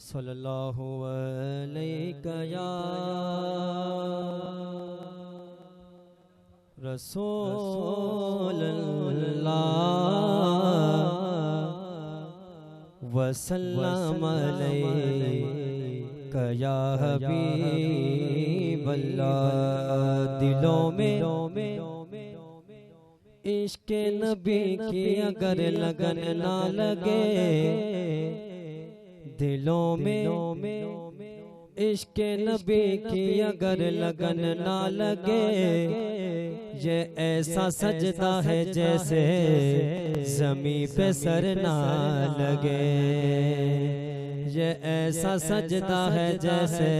सल्लल्लाहु अलैहि या रसूल अल्लाह वसल्लम अलैका या हबीब अल्लाह। दिलों में इश्क़ नबी की अगर लगन ना लगे, दिलों में इश्क़ नबी की अगर लगन ना लगे, ये ऐसा सजदा है जैसे ज़मीं पे सर ना लगे। ये ऐसा सजदा है जैसे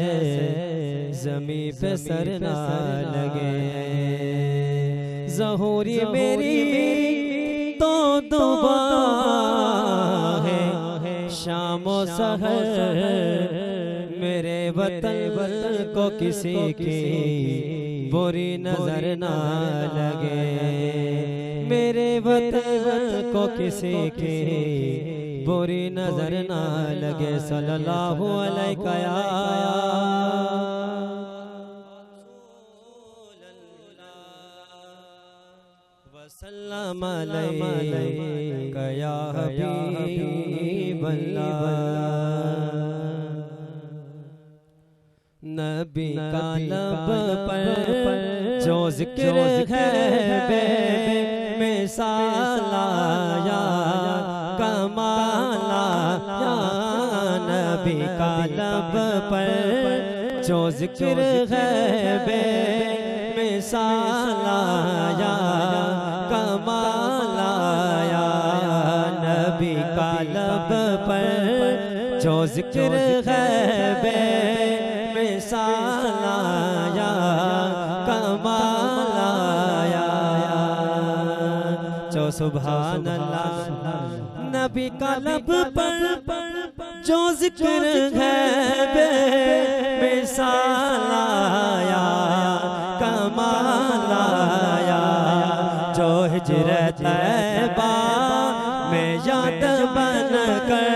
ज़मीं पे सर ना लगे। ज़हूरी मेरी तो दुआ है शाम व सहर, मेरे वतन को किसी की बुरी नजर ना लगे। मेरे वतन को किसी की बुरी नजर ना लगे। सल्लल्लाहु अलैहि वसल्लम अलैका या हबीब अल्लाह। नबी का लब पर जो जिक्र है बेमिसाला या कमाला, नबी का लब पर जो जिक्र है बेमिसाला या कमाला, नबी का लब पर जो जिक्र है बेमिसाला या कमाला, जो सुभान अल्लाह। नबी का लब पर जो जिक्र है बेमिसाला या कमाला, जो हिजरत तैबा में याद बन कर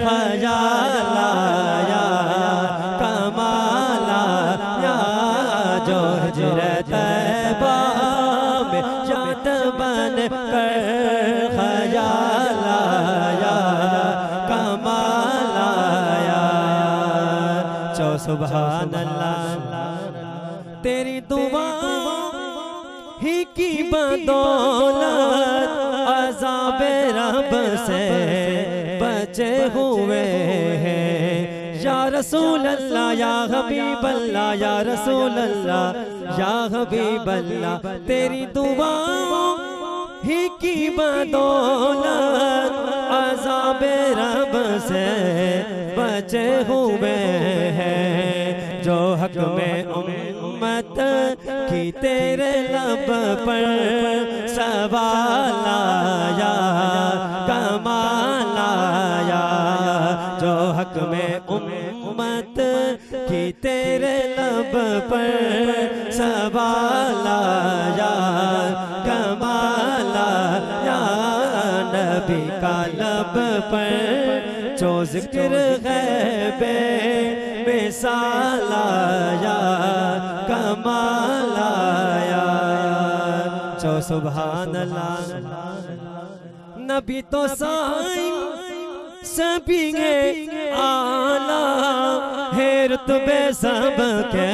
ख्याल आया कमाला, जो हिजरत तैबा में याद बन कर ख्याल आया कमाला, जो सुभान अल्लाह। तेरी दुआ ही की बदौलत अज़ाबे रब से बचे हुए हैं। या रसूल अल्लाह या हबीब अल्लाह, या रसूल अल्लाह या हबीब अल्लाह। तेरी दुआ ही की बदौलत अज़ाबे रब से बचे हुए हैं। जो हक में उम्मत की तेरे लब पर सवाल आया कमाल आया, जो हक में उम्मत की तेरे लब पर सवाल आया कमाल आया, नबी का लब पर जो जिक्र है बेमिसाल आया कमाल आया, जो सुभान अल्लाह। नबी तो साईं सभी आला है, रुतबे सबके